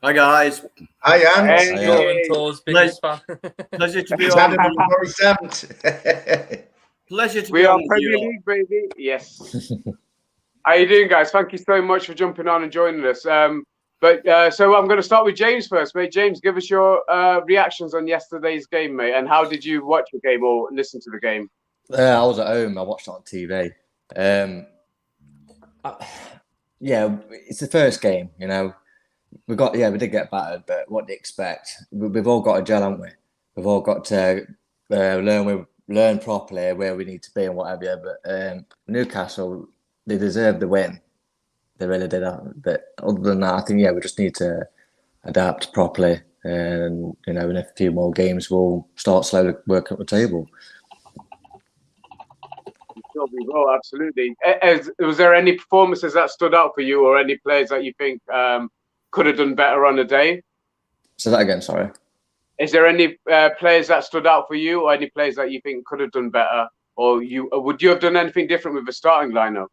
Hi guys. Hi, Ant. Hey, Pleasure to be It's on. Ant, Boris Ant. Pleasure to we be are on with Premier you lot. League, baby. Yes. How you doing, guys? Thank you so much for jumping on and joining us. So I'm going to start with James first, mate. James, give us your reactions on yesterday's game, mate. And how did you watch the game or listen to the game? I was at home. I watched it on TV. Yeah, it's the first game. You know, we did get battered, but what do you expect? We've all got to gel, haven't we? We've all got to learn properly where we need to be and whatever. But Newcastle, they deserve the win. They really did. But other than that, I think we just need to adapt properly, and in a few more games, we'll start slowly working up the table. Sure we will, absolutely. Was there any performances that stood out for you, or any players that you think could have done better on the day? Say that again, sorry. Is there any players that stood out for you, or any players that you think could have done better, or would you have done anything different with the starting lineup?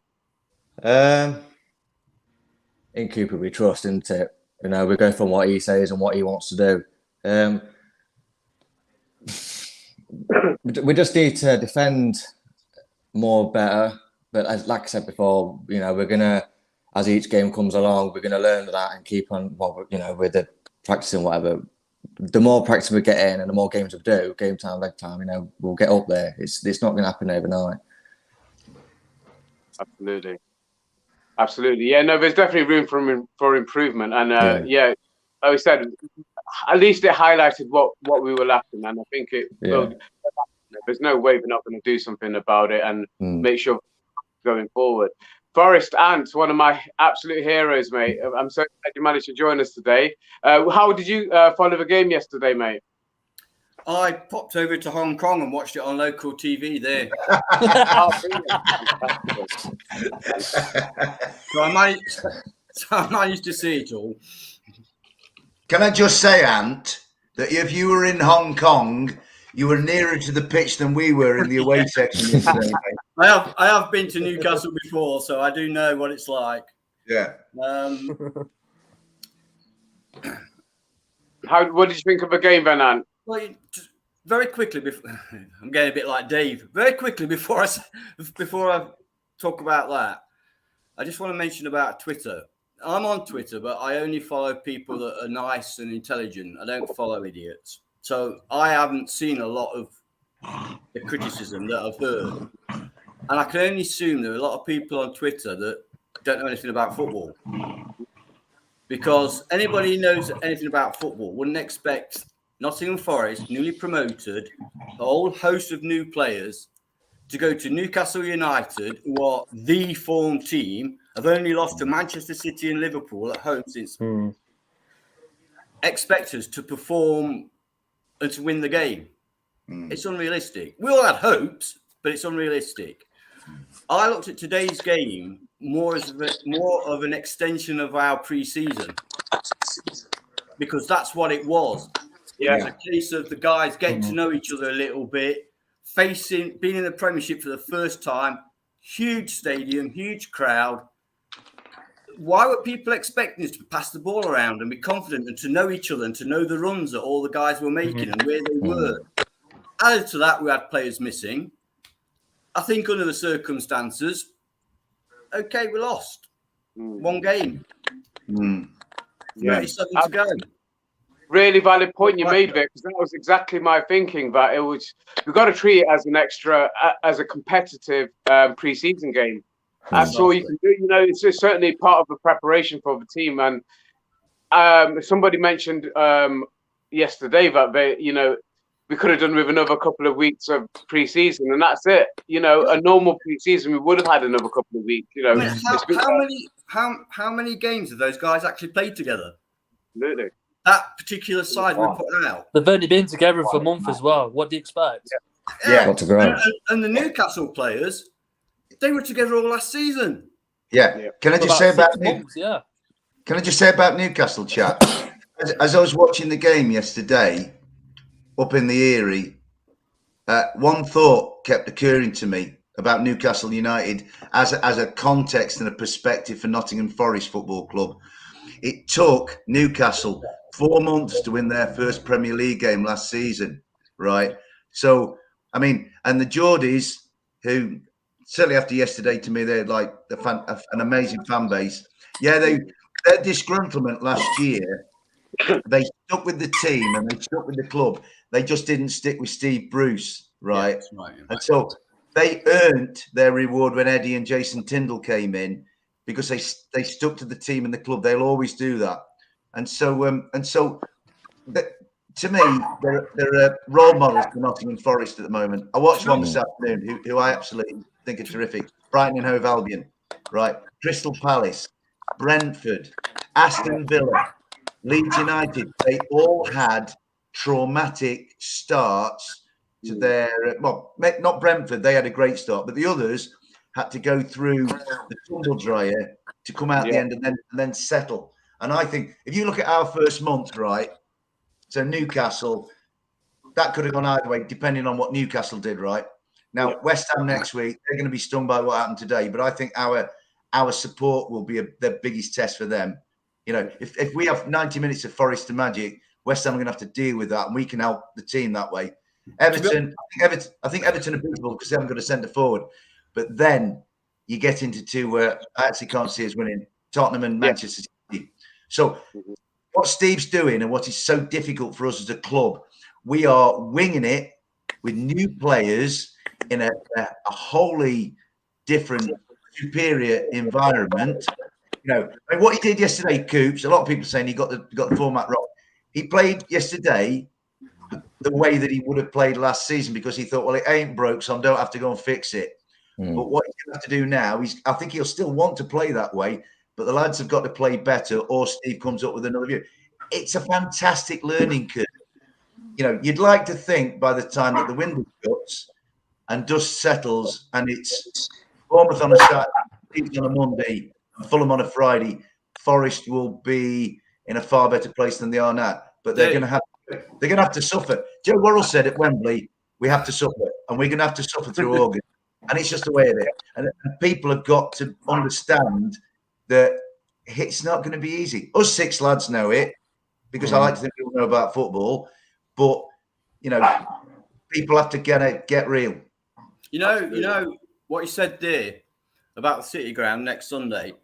In Cooper, we trust, isn't it? We go from what he says and what he wants to do. We just need to defend more better. But like I said before, we're gonna, as each game comes along, we're gonna learn that and keep on. With the practicing, whatever. The more practice we get in and the more games we do, game time, leg time, we'll get up there. It's not going to happen overnight. Absolutely. Yeah, no, there's definitely room for improvement. And like I said, at least it highlighted what we were lacking. And I think there's no way we're not going to do something about it and make sure going forward. Forrest Ant, one of my absolute heroes, mate. I'm so glad you managed to join us today. How did you follow the game yesterday, mate? I popped over to Hong Kong and watched it on local TV there. So I managed to see it all. Can I just say, Ant, that if you were in Hong Kong, you were nearer to the pitch than we were in the away section yesterday. I have been to Newcastle before, so I do know what it's like. Yeah. What did you think of the game, then, Ant? Well, very quickly, I'm getting a bit like Dave. Very quickly before I talk about that, I just want to mention about Twitter. I'm on Twitter, but I only follow people that are nice and intelligent. I don't follow idiots. So I haven't seen a lot of the criticism that I've heard. And I can only assume there are a lot of people on Twitter that don't know anything about football. Because anybody who knows anything about football wouldn't expect Nottingham Forest, newly promoted, a whole host of new players, to go to Newcastle United, who are the form team, have only lost to Manchester City and Liverpool at home since. Expect us to perform and to win the game. It's unrealistic. We all had hopes, but it's unrealistic. I looked at today's game more of an extension of our pre-season, because that's what it was. It was a case of the guys getting to know each other a little bit, being in the Premiership for the first time, huge stadium, huge crowd. Why were people expecting us to pass the ball around and be confident and to know each other and to know the runs that all the guys were making and where they were? Added to that, we had players missing. I think under the circumstances, okay, we lost. One game. 37 to go. Really valid point you made, Vic, because that was exactly my thinking. That we've got to treat it as an extra, as a competitive pre-season game. That's all you can do. It's just certainly part of the preparation for the team. And somebody mentioned yesterday that we could have done with another couple of weeks of pre-season, and that's it. A normal pre-season, we would have had another couple of weeks. How many games have those guys actually played together? Absolutely. That particular side we put out. They've only been together for a month as well. What do you expect? Got to grow. And the Newcastle players, they were together all last season. Yeah. Can I just say about Can I just say about Newcastle, chat? As I was watching the game yesterday, up in the Erie, one thought kept occurring to me about Newcastle United as a context and a perspective for Nottingham Forest Football Club. It took Newcastle 4 months to win their first Premier League game last season, right? So, I mean, and the Geordies, who certainly after yesterday, to me, they're like an amazing fan base. Yeah, their disgruntlement last year, they stuck with the team and they stuck with the club. They just didn't stick with Steve Bruce, right? Yeah, right. And so they earned their reward when Eddie and Jason Tyndall came in because they stuck to the team and the club. They'll always do that. And so to me, they're role models for Nottingham Forest at the moment. I watched one this afternoon who I absolutely think are terrific. Brighton and Hove Albion, right? Crystal Palace, Brentford, Aston Villa, Leeds United. They all had traumatic starts to their, well, not Brentford, they had a great start, but the others had to go through the tumble dryer to come out the end and then settle. And I think if you look at our first month, right? So Newcastle, that could have gone either way, depending on what Newcastle did, right? Now, West Ham next week, they're going to be stung by what happened today, but I think our support will be their biggest test for them. You know, if we have 90 minutes of Forest to Magic, West Ham are going to have to deal with that, and we can help the team that way. Everton, I think Everton are beatable because they haven't got a centre forward. But then you get into two where I actually can't see us winning, Tottenham and Manchester City. So what Steve's doing and what is so difficult for us as a club, we are winging it with new players in a wholly different, superior environment. You know, I mean, what he did yesterday, Coops, a lot of people saying he got the format wrong. He played yesterday the way that he would have played last season because he thought, well, it ain't broke, so I don't have to go and fix it. But what he's going to have to do now, I think he'll still want to play that way, but the lads have got to play better or Steve comes up with another view. It's a fantastic learning curve. You know, you'd like to think by the time that the wind shuts and dust settles and it's Bournemouth on a Saturday, Leeds on a Monday, and Fulham on a Friday, Forest will be in a far better place than they are now. But they're going to have to suffer. Joe Worrell said at Wembley, we have to suffer, and we're going to have to suffer through August. And it's just the way it is. And people have got to understand that it's not going to be easy. Us six lads know it because I like to think people know about football. But, you know, people have to get real. You know what you said there about the City Ground next Sunday?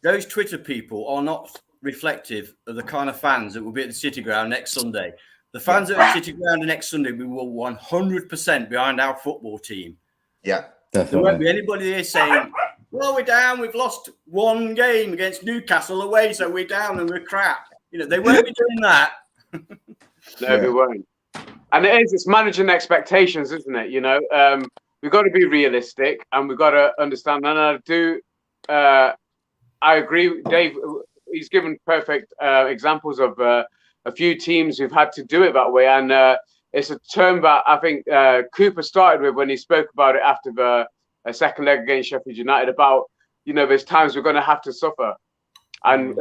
Those Twitter people are not reflective of the kind of fans that will be at the City Ground next Sunday. The fans at the City Ground next Sunday, we will 100% behind our football team. Yeah, definitely. There won't be anybody there saying, well, we're down, we've lost one game against Newcastle away, so we're down and we're crap. You know, they won't be doing that. No, they won't. And it's managing expectations, isn't it? You know, we've got to be realistic and we've got to understand. And I agree, Dave. He's given perfect examples of a few teams who've had to do it that way. And it's a term that I think Cooper started with when he spoke about it after the second leg against Sheffield United about, you know, there's times we're going to have to suffer. And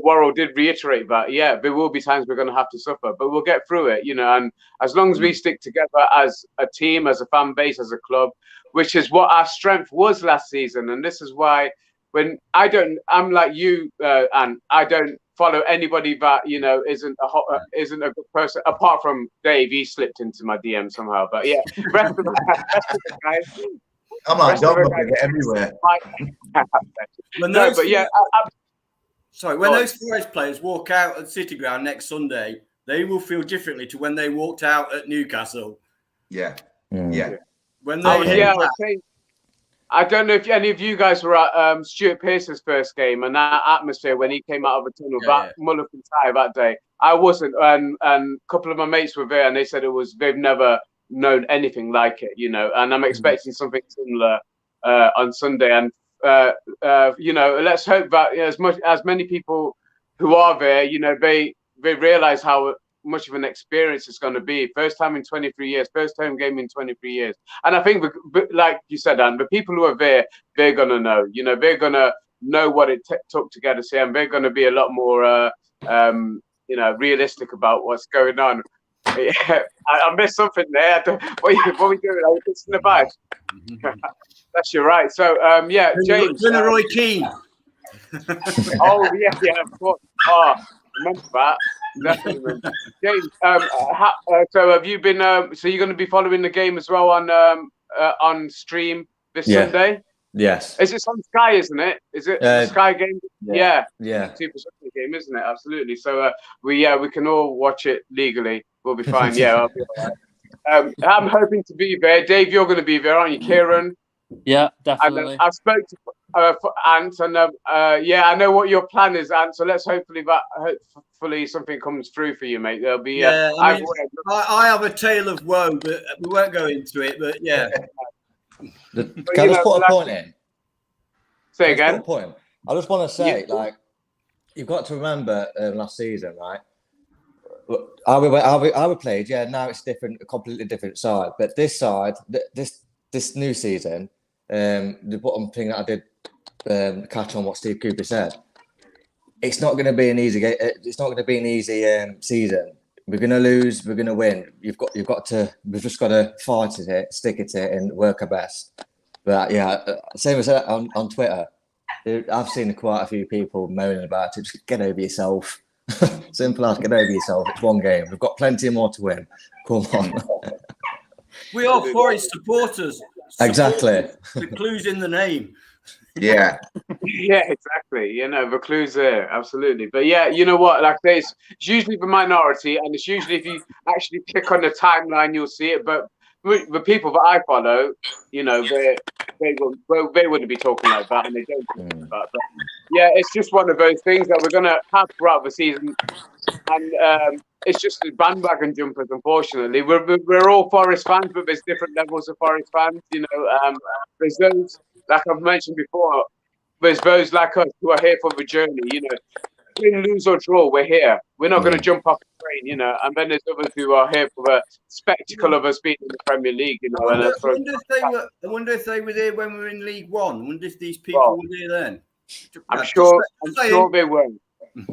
Worrell did reiterate that, yeah, there will be times we're going to have to suffer, but we'll get through it, you know. And as long as we stick together as a team, as a fan base, as a club, which is what our strength was last season. And this is why I'm like you, and I don't follow anybody that, you know, isn't a good person, apart from Dave. He slipped into my DM somehow, but yeah, rest of the guys. I'm like, don't get everywhere. When those Forest players walk out at City Ground next Sunday, they will feel differently to when they walked out at Newcastle. Yeah, yeah. When they I don't know if any of you guys were at Stuart Pearce's first game and that atmosphere when he came out of the tunnel, Muller and Ty that day. I wasn't, and a couple of my mates were there, and they said they've never known anything like it, you know. And I'm expecting something similar on Sunday. And you know, let's hope that as many people who are there, you know, they realize how much of an experience it's going to be. First time in 23 years, first home game in 23 years. And I think, like you said, Dan, the people who are there, they're going to know, you know, they're going to know what it took to get us here, and they're going to be a lot more, you know, realistic about what's going on. Yeah, I missed something there. What are we doing? Are we kissing the badge? That's your right. So, yeah, James. Roy Keane. Oh yeah, of course. Oh, remember that? Definitely remember. James, so have you been? So you're going to be following the game as well on stream this Sunday? Yes. Is it on Sky? Isn't it? Is it the Sky game? Yeah. Super Sunday game, isn't it? Absolutely. So we can all watch it legally. We'll be fine. Yeah, I'll be all right. I'm hoping to be there. Dave, you're going to be there, aren't you, Keiren? Yeah, definitely. And I spoke to Ant, and I know what your plan is, Ant. So let's hopefully something comes through for you, mate. There'll be. Yeah, I have a tale of woe, but we won't go into it. But yeah. Can I just put a point in? Say again. I just want to say, like, you've got to remember last season, right? How we played, now it's different, a completely different side. But this side, this new season, the bottom thing that I did catch on what Steve Cooper said, it's not going to be an easy game. It's not going to be an easy season. We're going to lose. We're going to win. We've just got to fight at it, stick at it, and work our best. But same as on Twitter, I've seen quite a few people moaning about it. Just get over yourself. Simple as get over yourself. It's one game. We've got plenty more to win. Come on. We are Forest supporters. Exactly. The clue's in the name. Yeah. Yeah, exactly. The clue's there. Absolutely. But yeah, you know what? Like this, it's usually the minority, and it's usually if you actually click on the timeline, you'll see it. But the people that I follow, they wouldn't be talking like that, and they don't talk like that. But yeah, it's just one of those things that we're gonna have throughout the season, and it's just the bandwagon jumpers. Unfortunately, we're all Forest fans, but there's different levels of Forest fans. There's those, like I've mentioned before, there's those like us who are here for the journey. Win, lose or draw, we're here. We're not going to jump off the train, and then there's others who are here for the spectacle of us being in the Premier League, I wonder if they were there when we were in League One. I wonder if these people were there then. I'm sure they weren't.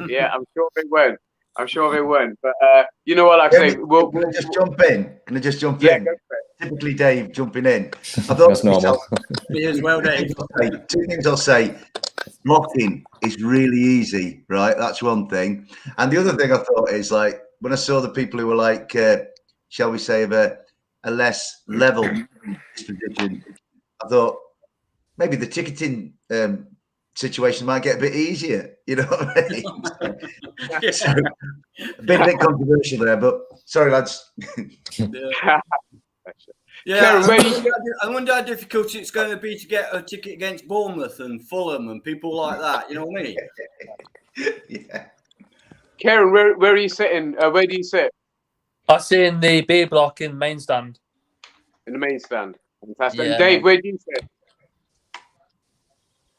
Yeah, I'm sure they weren't. But you know what? Like I say, can I just jump in? Can I just jump in? Go for it. Typically, Dave jumping in. I thought that's normal. Me as well, Dave. Two things I'll say. Blocking is really easy, right? That's one thing. And the other thing I thought is, like, when I saw the people who were like, shall we say, of a less level disposition, I thought maybe the ticketing situation might get a bit easier. You know what I mean? So, a bit controversial there, but sorry, lads. Yeah, I wonder how difficult it's going to be to get a ticket against Bournemouth and Fulham and people like that. You know what I mean? Yeah. Keiren, where are you sitting? Where do you sit? I sit in the B block in the main stand. In the main stand. Fantastic. Yeah, and Dave, where do you sit?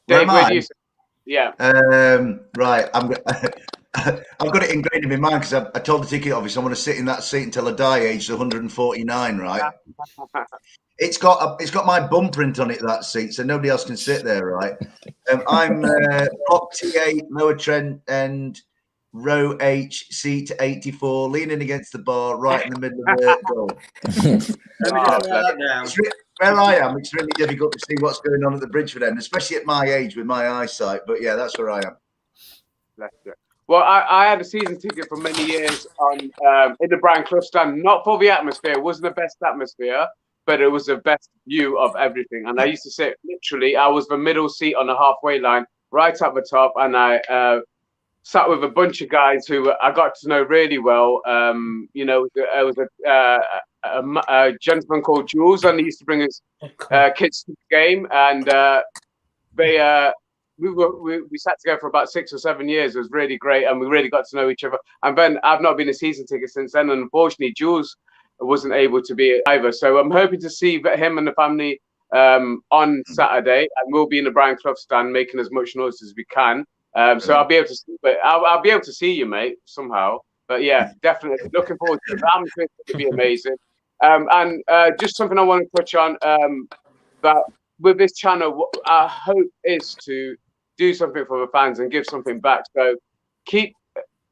Dave, where do you sit? Yeah. Right. I've got it ingrained in my mind because I told the ticket office I want to sit in that seat until I die, aged 149. Right. It's got my bum print on it, that seat, so nobody else can sit there. Right. I'm block T8, lower Trent and row H, seat 84, leaning against the bar, right in the middle of the goal. Where I am, it's really difficult to see what's going on at the Bridgeford end, especially at my age with my eyesight. But yeah, that's where I am. Well, I had a season ticket for many years in the Brian Clough stand, not for the atmosphere. It wasn't the best atmosphere, but it was the best view of everything. And I used to sit literally, I was the middle seat on the halfway line, right at the top, and I sat with a bunch of guys who I got to know really well. It was a gentleman called Jules, and he used to bring his kids to the game, and we sat together for about 6 or 7 years. It was really great, and we really got to know each other. And then I've not been a season ticket since then, and unfortunately, Jules wasn't able to be either. So I'm hoping to see him and the family on Saturday, and we'll be in the Brian Clough stand making as much noise as we can. So I'll be able to see, but I'll be able to see you, mate, somehow. But yeah, definitely looking forward to it. I'm sure it'll be amazing. And just something I want to touch on that with this channel, our hope is to do something for the fans and give something back. So keep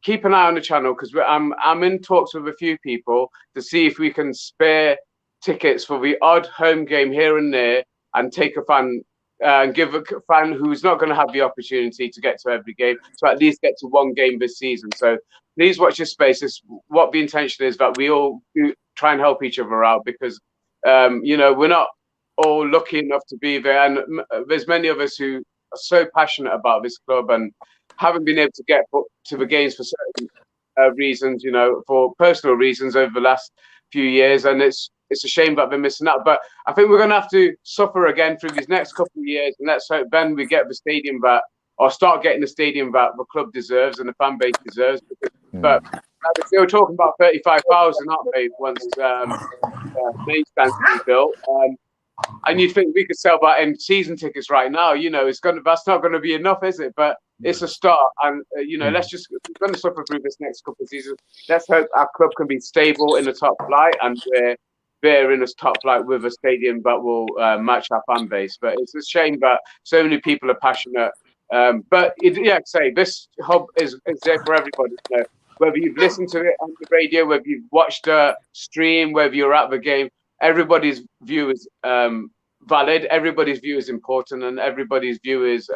an eye on the channel, because I'm in talks with a few people to see if we can spare tickets for the odd home game here and there and take a fan and give a fan who's not going to have the opportunity to get to every game to at least get to one game this season. So please watch your space. It's what the intention is, that we all do try and help each other out, because we're not all lucky enough to be there, and there's many of us who are so passionate about this club and haven't been able to get to the games for certain reasons, for personal reasons over the last few years, and it's a shame that they're missing out. But I think we're going to have to suffer again through these next couple of years, and let's hope then we get the stadium back, or start getting the stadium back the club deserves and the fan base deserves. But they were talking about 35,000, aren't they, once main stands to be built. And you'd think we could sell that in season tickets right now. That's not going to be enough, is it? But it's a start, and we're going to suffer through this next couple of seasons. Let's hope our club can be stable in the top flight, and we're there in the top flight with a stadium that will match our fan base. But it's a shame that so many people are passionate. This hub is there for everybody. Whether you've listened to it on the radio, whether you've watched a stream, whether you're at the game, everybody's view is valid. Everybody's view is important, and everybody's view is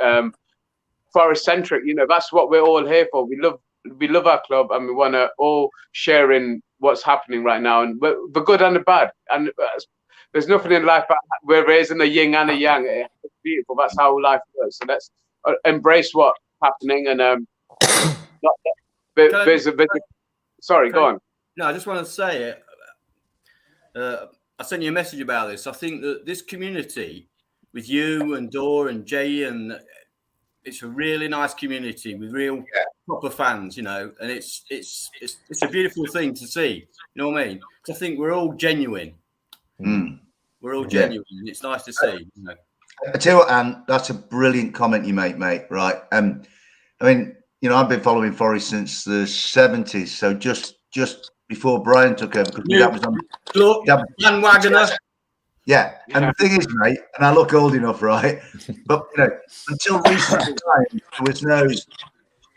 Forest-centric. That's what we're all here for. We love our club, and we want to all share in what's happening right now, and the good and the bad. And there's nothing in life where there isn't a yin and a yang. It's beautiful. That's how life works. So let's embrace what's happening. And sorry, go on. No, I just want to say it. I sent you a message about this. I think that this community with you and Dor and Jay, and it's a really nice community with real proper fans, and it's a beautiful thing to see. You know what I mean? Because I think we're all genuine. We're all genuine. It's nice to see. I tell you what, Anne, that's a brilliant comment you make, mate. Right? I've been following Forest since the 70s, so just before Brian took over, because that was on bandwagoner. Yeah, and the thing is, mate, and I look old enough, right? But until recent time, there was no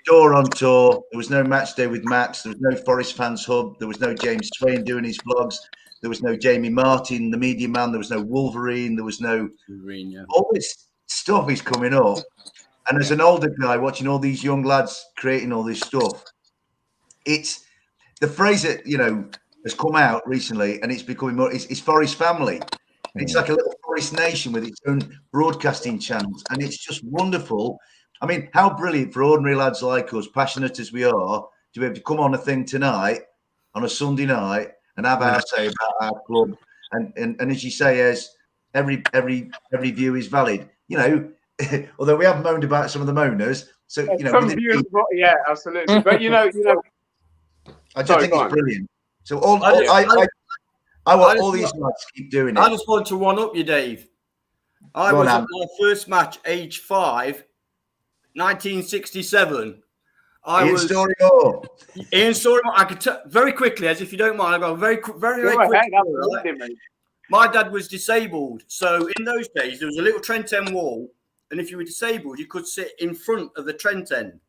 Dor on tour, there was no match day with Max, there was no Forest Fans Hub, there was no James Swain doing his vlogs, there was no Jamie Martin, the media man, there was no Wolverine, there was no all this stuff is coming up. And as an older guy watching all these young lads creating all this stuff, it's the phrase that has come out recently, and it's becoming more. It's Forest family. It's like a little Forest nation with its own broadcasting channels, and it's just wonderful. I mean, how brilliant for ordinary lads like us, passionate as we are, to be able to come on a thing tonight on a Sunday night and have our say about our club. And as you say, as every view is valid. Although we have moaned about some of the moaners, so some views, absolutely. But I just think it's brilliant. So I want all these lads keep doing it. I just want to one up you, Dave. I was at my first match, age 5, 1967. Ian Storymore. I could tell very quickly, as if you don't mind. I go very quickly. My dad was disabled, so in those days there was a little Trent End wall, and if you were disabled, you could sit in front of the Trent End.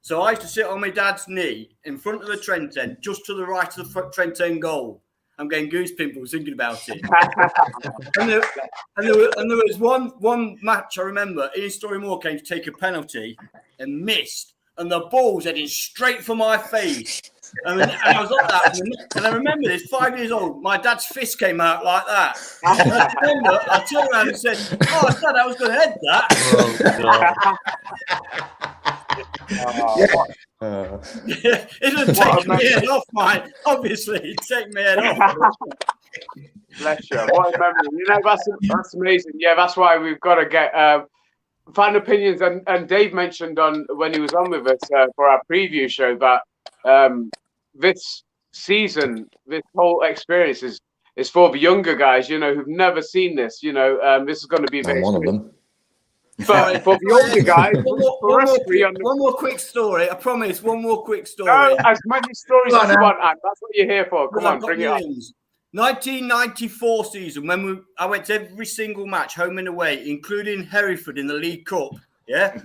So I used to sit on my dad's knee in front of the Trent End, just to the right of the Trent End goal. I'm getting goose pimples thinking about it. and there was one match I remember. Ian Storymore came to take a penalty and missed, and the ball was heading straight for my face. And I was like that. And I remember this, 5 years old, my dad's fist came out like that. And I turned around and said, "Oh, Dad, I was going to head that." It would take my head off, mine. Obviously, it'd take my head off. Bless you. What a memory. That's amazing. Yeah, that's why we've got to get fan opinions. And Dave mentioned when he was on with us for our preview show that this season, this whole experience is for the younger guys, who've never seen this. This is going to be one of them. But for the older guys, one more quick story. I promise. One more quick story. As many stories as you want, Anne. That's what you're here for. Come on, bring it up. 1994 season, when I went to every single match, home and away, including Hereford in the League Cup. Yeah,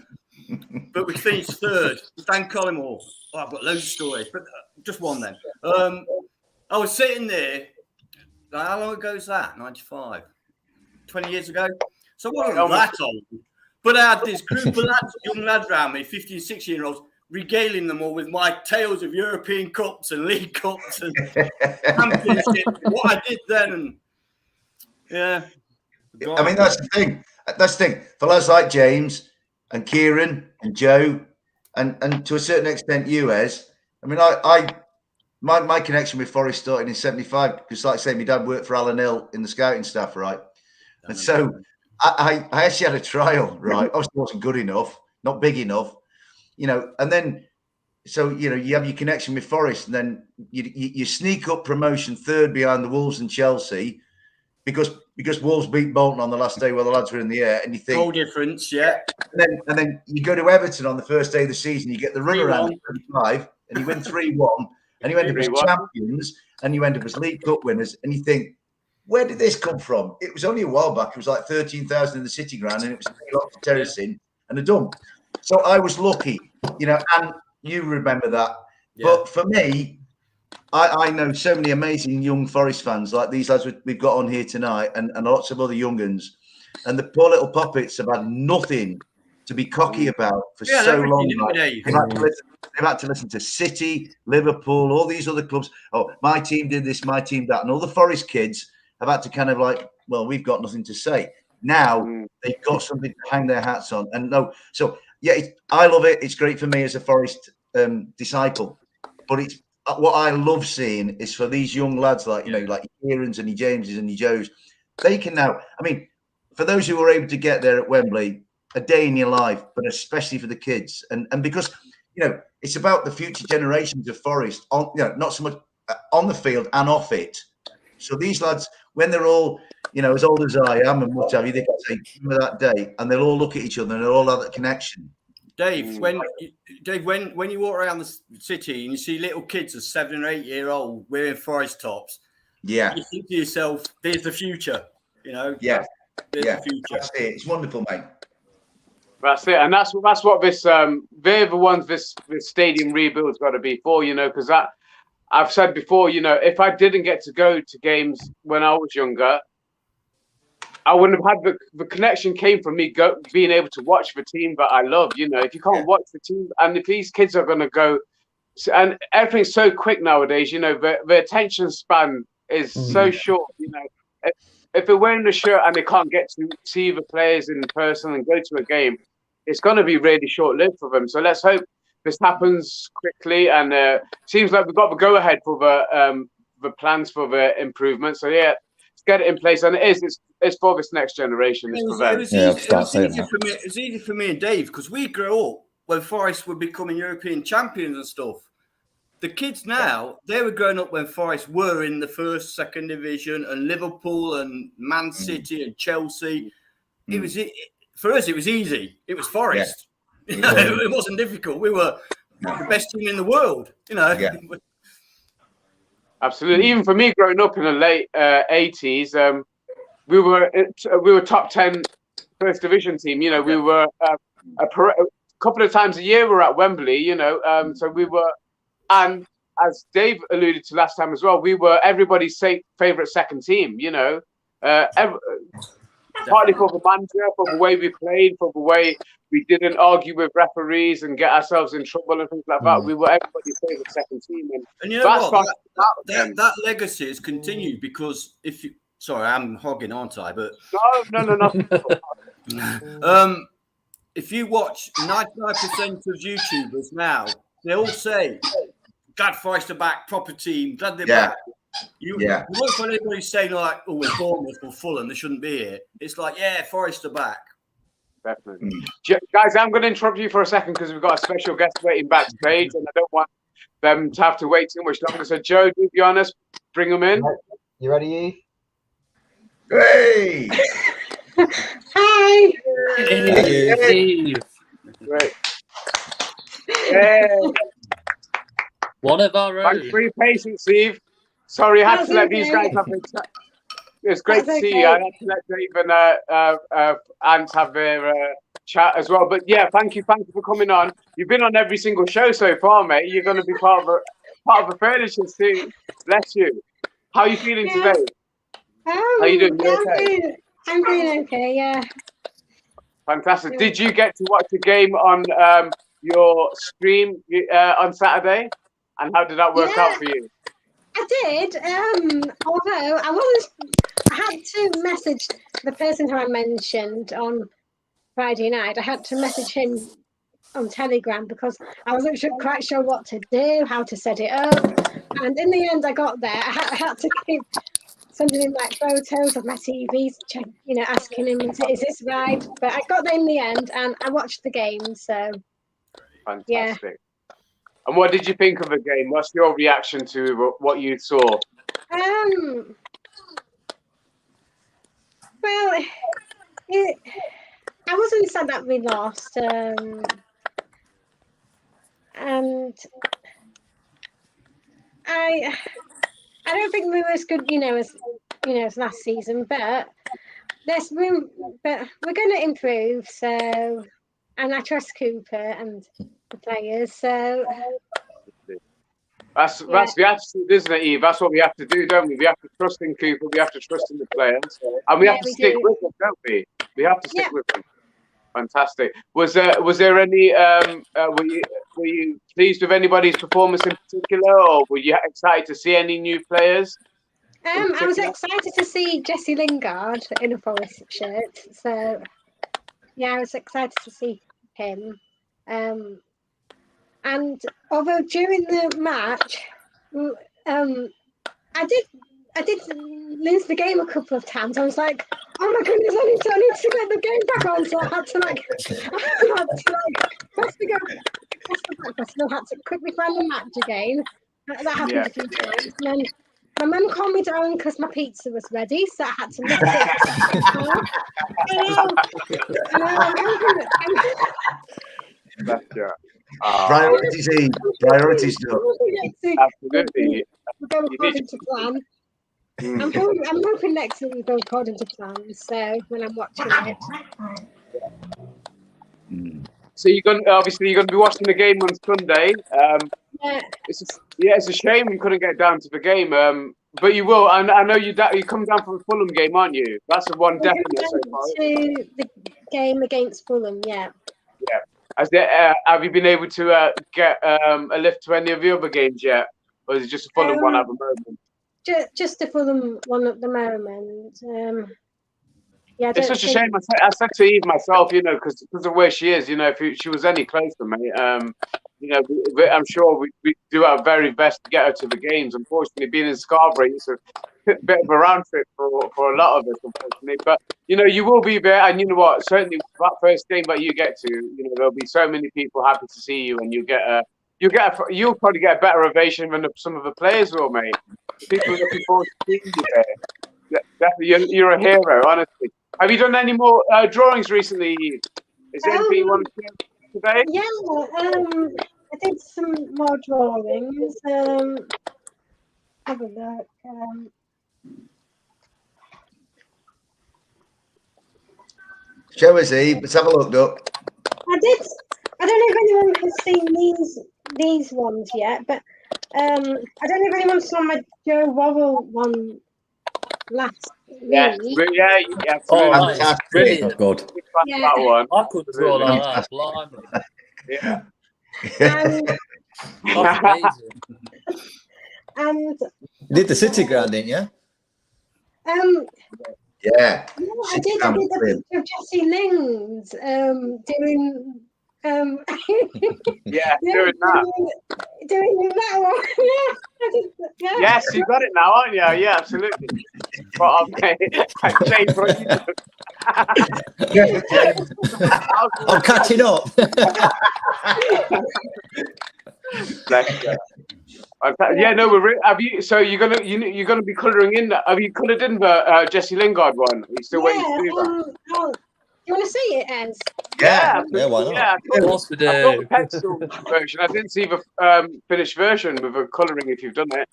but we finished third. Stan Collymore. Oh, I've got loads of stories, but just one then. I was sitting there. How long ago is that? 95. 20 years ago. So I wasn't that old. But I had this group of lads, young lads around me, 15, 16-year-olds, regaling them all with my tales of European Cups and League Cups and Championships, what I did then. And yeah. I mean, that's the thing. That's the thing. For lads like James and Keiren and Joe and to a certain extent you, Ez, I mean, my connection with Forest started in 75 because, like I say, my dad worked for Alan Hill in the scouting staff, right? And so I actually had a trial, right? Obviously wasn't good enough, not big enough, you know, and then so, you know, you have your connection with Forest and then you sneak up promotion third behind the Wolves and Chelsea because Wolves beat Bolton on the last day while the lads were in the air, and you think goal difference, yeah. And then you go to Everton on the first day of the season, you get the runaround at 35, and you win 3-1, and you end up as champions, and you end up as League Cup winners, and you think, where did this come from? It was only a while back. It was like 13,000 in the City Ground, and it was 3 lots of terracing and a dump. So I was lucky, you know, and you remember that. Yeah. But for me, I know so many amazing young Forest fans like these lads we've got on here tonight and lots of other young uns. And the poor little puppets have had nothing to be cocky about for so long. They've had to listen to City, Liverpool, all these other clubs. Oh, my team did this, my team that. And all the Forest kids have had to kind of like, well, we've got nothing to say. Now they've got something to hang their hats on. And no, so yeah, I love it. It's great for me as a Forest disciple. But it's what I love seeing is for these young lads like, you know, like Keiren's and your Jameses and your Joes, they can now, I mean, for those who were able to get there at Wembley, a day in your life, but especially for the kids. And because, you know, it's about the future generations of Forest, on, you know, not so much on the field and off it. So these lads, when they're all, you know, as old as I am and what have you, they can say, remember that day, and they'll all look at each other and they'll all have that connection. Dave, when you walk around the city and you see little kids of 7 or 8 year old wearing Forest tops, yeah, you think to yourself, "There's the future," you know. Yeah, there's the future. That's it. It's wonderful, mate. That's it, and that's what this they're the ones this stadium rebuild's got to be for, you know, because that I've said before, you know, if I didn't get to go to games when I was younger, I wouldn't have had the connection came from me being able to watch the team that I love. You know, if you can't watch the team, and if these kids are going to go, and everything's so quick nowadays, you know, the attention span is so short. You know, if they're wearing the shirt and they can't get to see the players in person and go to a game, it's going to be really short-lived for them. So let's hope this happens quickly. And seems like we've got the go-ahead for the plans for the improvement. So yeah. Get it in place, and it's for this next generation. It was easy for me and Dave because we grew up when Forest were becoming European champions and stuff. The kids now, they were growing up when Forest were in the first, second division, and Liverpool and Man City and Chelsea. It was for us. It was easy. It was Forest. Yeah. You know, it wasn't difficult. We were the best team in the world. You know. Yeah. Absolutely. Even for me, growing up in the late 80s, we were top 10 first division team. You know, we were a couple of times a year we're at Wembley. You know, so we were, and as Dave alluded to last time as well, we were everybody's favorite second team. You know, partly for the manager, for the way we played, for the way we didn't argue with referees and get ourselves in trouble and things like that. We were everybody's favorite second team, and you know what? That legacy has continued because if you, sorry, I'm hogging, aren't I? But no. If you watch 99% of YouTubers now, they all say, "Glad Forest are back, proper team, glad they're back." You won't find anybody saying like, "Oh, we're Bournemouth or Fulham, they shouldn't be here." It's like, yeah, Forest are back. Definitely. Guys, I'm going to interrupt you for a second because we've got a special guest waiting backstage and I don't want them to have to wait too much longer. So, Joe, do be honest, bring them in. You ready, Eve? Hey! Hi! Hey. Great. Hey. One of our own. Thanks for your patience, Eve. Sorry, I had to let these guys have their chat. It's great to see you. I had to let Dave and Ant have their chat as well. But yeah, thank you for coming on. You've been on every single show so far, mate. You're going to be part of the furniture too. Bless you. How are you feeling today? How are you doing? You okay? I'm doing okay. Yeah. Fantastic. Did you get to watch the game on your stream on Saturday? And how did that work out for you? I did. Although I had to message the person who I mentioned on Friday night. I had to message him on Telegram because I wasn't quite sure what to do, how to set it up. And in the end, I got there. I had to keep sending him like photos of my TV, asking him, is this right? But I got there in the end, and I watched the game. So fantastic. Yeah. And what did you think of the game? What's your reaction to what you saw? Well, I wasn't sad that we lost, and I don't think we were as good, as last season. But there's room. But we're going to improve. So, and I trust Cooper and the players. So. That's the attitude, isn't it, Eve? That's what we have to do, don't we? We have to trust in Cooper, we have to trust in the players, and we have to stick with them, don't we? We have to stick with them. Fantastic. Was there any? Were you pleased with anybody's performance in particular, or were you excited to see any new players? I was excited to see Jesse Lingard in a Forest shirt. So, yeah, I was excited to see him. And although during the match, I did lose the game a couple of times. I was like, oh my goodness, I need to get the game back on. So I had to press the back. I still had to quickly find the match again. That happened a few times. And then my mum calmed me down because my pizza was ready, so I had to lift it. Priorities, Eve. Priorities, Joe. Absolutely. We'll go according to plan. I'm hoping next week we go according to plan. So when I'm watching it. So you're going to be watching the game on Sunday. It's a shame you couldn't get down to the game. But you will. I know you come down from the Fulham game, aren't you? That's the one definite so far. To the game against Fulham, yeah. Yeah. Have you been able to get a lift to any of the other games yet, or is it just a Fulham one at the moment? Just a Fulham one at the moment. It's such a shame. I said to Eve myself, because of where she is, if she was any closer to me, I'm sure we do our very best to get her to the games. Unfortunately, being in Scarborough, it's a bit of a round trip for a lot of us, unfortunately. But you will be there, and you know what? Certainly, that first game that you get to, there'll be so many people happy to see you, and you'll probably get a better ovation than some of the players will, mate. People are looking forward to seeing you there. Definitely, you're a hero, honestly. Have you done any more drawings recently? Is there anything you want to do today? Yeah, I did some more drawings. Have a look. Show us, Eve. Let's have a look, Duck. I did. I don't know if anyone has seen these ones yet, but I don't know if anyone saw my Joe Worrell one last week. Yeah. Oh, nice. Brilliant. Good. Yeah. That one. I could draw like that. Blimey. Yeah. That's amazing. And You did the City ground, didn't you? Yeah. I did a picture of Jesse Lings doing doing that. Doing that one. I did, Yes, you got it now, aren't you? Yeah, absolutely. But I changed what you I'm catching up. Bless you. Have you? So you're gonna be colouring in that. Have you coloured in the Jesse Lingard one? Are you still waiting to do that? You want to see it, Ez? Yeah. Yeah, why not? Yeah, Of course we I got the do. pencil version. I didn't see the finished version with the colouring. If you've done it,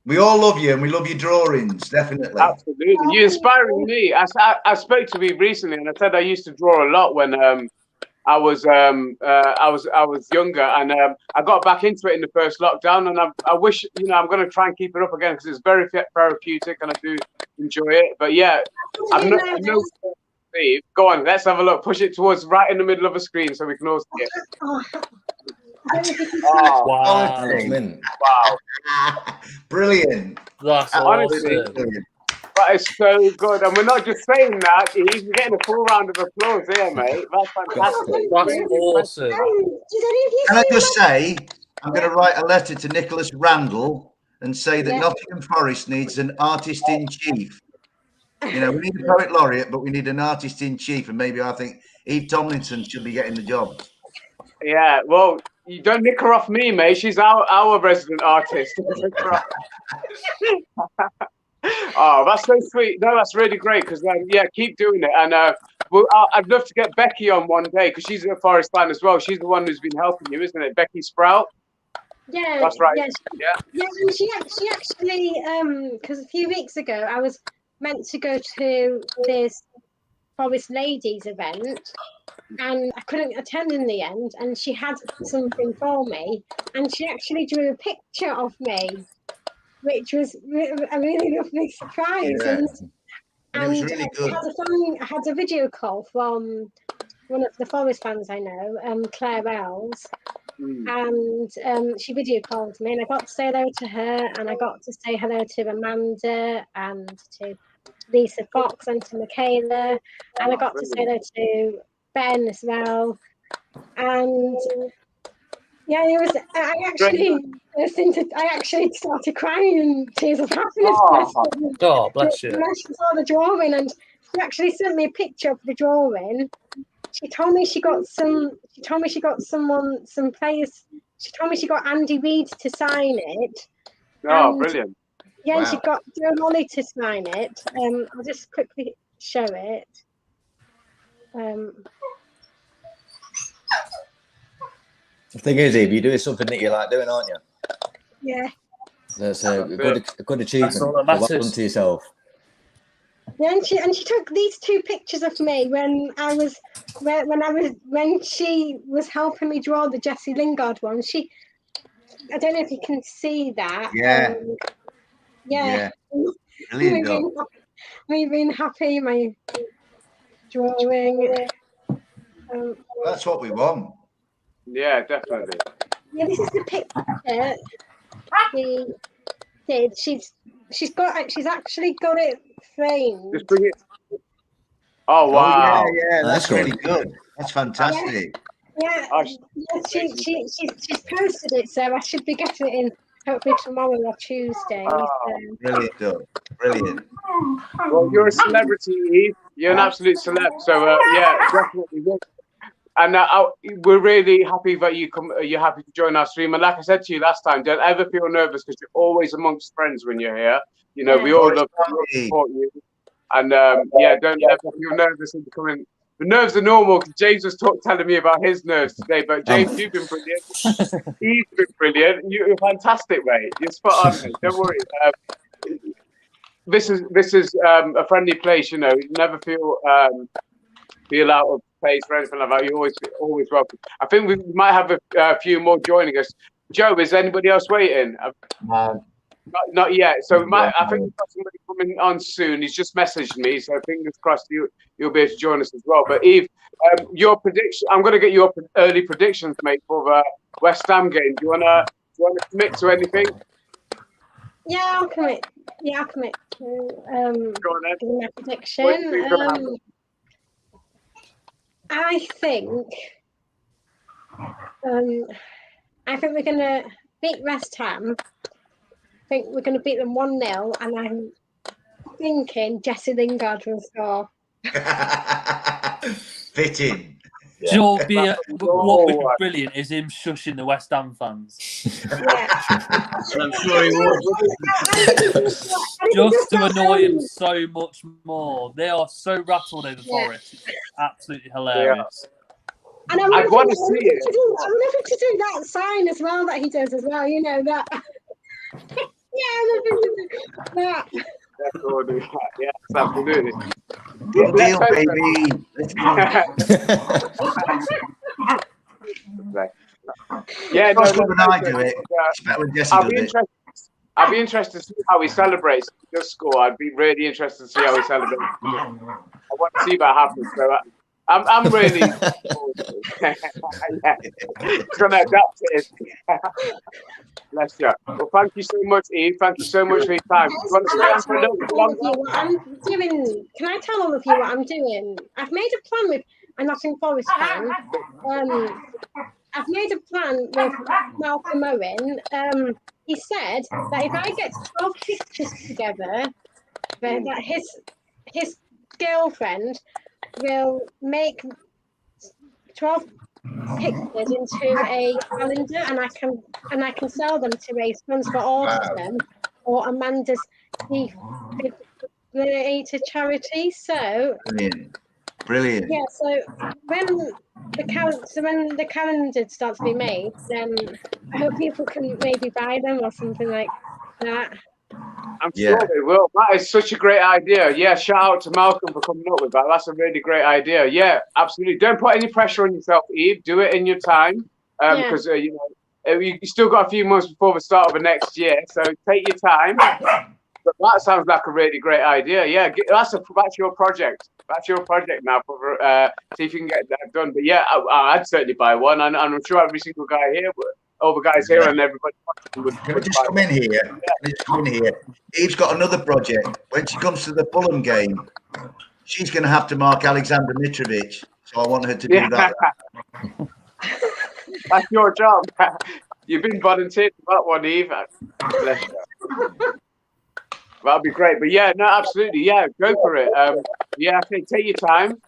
We all love you, and we love your drawings, definitely. absolutely. You're inspiring me. I spoke to Eve recently, and I said I used to draw a lot when I was younger, and I got back into it in the first lockdown, and I wish I'm going to try and keep it up again because it's very therapeutic, and I do enjoy it. But yeah, I know Eve. Go on, let's have a look. Push it towards right in the middle of a screen so we can all see it. Oh, I don't know if you can see Oh, Wow. Honestly. wow. Brilliant. That's Honestly. awesome. Brilliant. That is so good. And we're not just saying that, Eve. We're getting a full round of applause here, mate. That's fantastic. That's awesome. Did any of you Can I see just my- say, I'm going to write a letter to Nicholas Randall and say that Yeah. Nottingham Forest needs an artist in chief. You know, we need a poet laureate, but we need an artist in chief, and maybe I think Eve Tomlinson should be getting the job. Yeah, well, you don't nick her off me, mate. She's our resident artist. Oh, that's so sweet. No, that's really great because, yeah, keep doing it. And well, I'd love to get Becky on one day because she's a Forest fan as well. She's the one who's been helping you, isn't it? Becky Sprout? Yeah, That's right. Yeah, and she actually, because a few weeks ago I was meant to go to this Forest Ladies event, and I couldn't attend in the end. And she had something for me, and she actually drew a picture of me, which was a really lovely surprise. Yeah. And it was And really good. I had a video call from one of the Forest fans I know, Claire Wells. And she video called me, and I got to say hello to her, and I got to say hello to Amanda and to Lisa Fox and to Michaela, and I got to say hello to Ben as well. And yeah, it was. I actually started crying in tears of happiness. Oh, bless you. When I saw the drawing, and she actually sent me a picture of the drawing. She told me she got some. She told me she got some players. She told me she got Andy Reid to sign it. Oh, And, brilliant! Yeah, Wow. and she got Joe Molly to sign it. I'll just quickly show it. The thing is, Eve, you're doing something that you like doing, aren't you? Yeah. That's a good achievement. That's all that Well matters. done to yourself. Yeah, and she took these two pictures of me when she was helping me draw the Jesse Lingard one. I don't know if you can see that. Yeah. Yeah. Brilliant job. Me being happy, my drawing. That's what we want. Yeah, definitely. Yeah, this is the picture she did. She's actually got it framed. Just bring it. Oh wow! Yeah, That's that's really good. That's fantastic. Yeah, Oh, she's posted it, so I should be getting it in hopefully tomorrow or Tuesday. Brilliant job. Brilliant. Well, you're a celebrity, Eve. You're an absolute celeb. So yeah, definitely. And we're really happy that you're happy to join our stream. And like I said to you last time, don't ever feel nervous because you're always amongst friends when you're here. You know, we all love to support you. And yeah, don't ever feel nervous in coming. The nerves are normal because James was telling me about his nerves today. But James, you've been brilliant. He's been brilliant. You're fantastic, mate. You're spot on, mate. Don't worry. This is a friendly place. You know, you never feel out of place or anything like that. You're always welcome. I think we might have a few more joining us. Joe, is anybody else waiting? Not yet. So I think we've got somebody coming on soon. He's just messaged me, so fingers crossed you'll be able to join us as well. But Eve, your prediction. I'm going to get your early predictions, mate, for the West Ham game. Do you wanna commit to anything? Yeah, I'll commit. Yeah, I'll commit to Go on, then. giving my prediction. I think we're going to beat West Ham. I think we're going to beat them 1-0, and I'm thinking Jesse Lingard will score. Fitting. Do you know what would be brilliant is him shushing the West Ham fans. Yeah. I'm sure he will. Just to annoy him so much more. They are so rattled over Forest. It's absolutely hilarious. And I want to see it. I want him to do that sign as well that he does as well. You know that. Yeah, I love him to do that. Yes, absolutely. Good deal, baby. Let's go. Yeah, It's good when I do it. It's better when Jesse does it. I'd be interested to see how he celebrates. If he does score, I'd be really interested to see how he celebrates. I want to see that happen. So I'm really yeah. He's going to adapt to it. Bless you. Well, thank you so much, Eve. Thank you so much for your time. You want to stay on for a little bit longer? I'm doing. Can I tell all of you what I'm doing? I've made a plan with a Nottingham Forest fan. I've made a plan with Malcolm Owen. He said that if I get 12 pictures together, that his girlfriend will make 12 pictures into a calendar, and I can sell them to raise funds for autism or Amanda's defibrillator charity. So brilliant. Yeah. So when the calendar starts to be made, then I hope people can maybe buy them or something like that. I'm sure they will. That is such a great idea. Yeah, shout out to Malcolm for coming up with that. That's a really great idea. Yeah, absolutely. Don't put any pressure on yourself, Eve. Do it in your time, because you still got a few months before the start of the next year. So take your time. But that sounds like a really great idea. Yeah, that's your project. That's your project now. See if you can get that done. But yeah, I'd certainly buy one, and I'm sure every single guy here would. All the guys here and everybody would just come in here. Just come in here. Eve's got another project. When she comes to the Fulham game, she's going to have to mark Alexander Mitrovic. So I want her to do that. That's your job. You've been volunteered for that one, Eve. Bless you. That'll be great. But yeah, no, absolutely. Yeah, go for it. Yeah, I think take your time.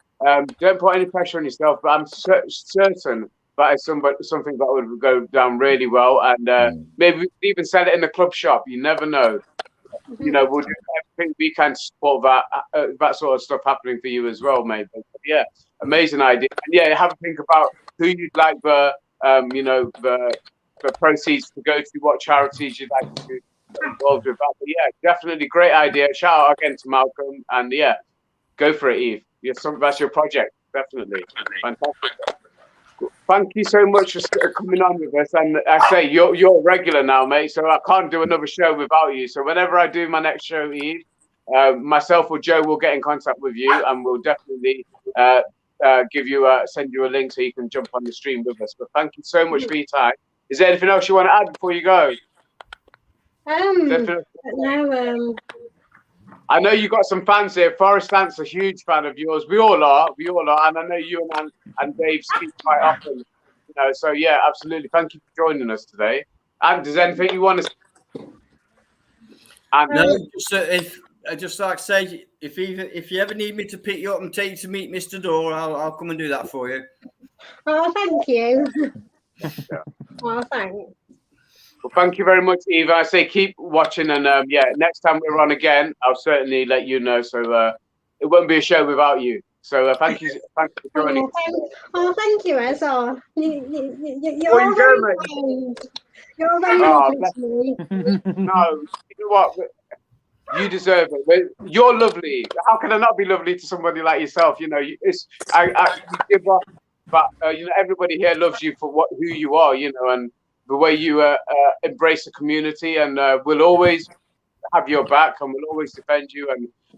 Don't put any pressure on yourself. But I'm certain that is something that would go down really well, and maybe we could even sell it in the club shop. You never know. You know, we'll do everything we can to support that sort of stuff happening for you as well, mate. But yeah, amazing idea. And yeah, have a think about who you'd like the proceeds to go to, what charities you'd like to get involved with that. But yeah, definitely great idea. Shout out again to Malcolm, and yeah, go for it, Eve. That's your project, definitely. Fantastic. Thank you so much for coming on with us. And I say you're a regular now, mate. So I can't do another show without you. So whenever I do my next show, Eve, myself or Joe will get in contact with you, and we'll definitely send you a link so you can jump on the stream with us. But thank you so much for your time. Is there anything else you want to add before you go? No. I know you got some fans here. Forest fans are a huge fan of yours. We all are, and I know you and Dave speak quite often. You know, so yeah, absolutely. Thank you for joining us today. And does anything you want to? No, just like I say, if you ever need me to pick you up and take you to meet Mr. Dorr, I'll come and do that for you. Oh, thank you. Oh, thanks. Well, thank you very much, Eva. I say keep watching, and next time we're on again, I'll certainly let you know. So it won't be a show without you. So thank you for joining. Thank you, Ezra. You're all very kind. You're very lovely to me. No, you know what? You deserve it. You're lovely. How can I not be lovely to somebody like yourself? You know, you give off, but everybody here loves you for who you are. You know, and the way you embrace the community, and we'll always have your back, and we'll always defend you.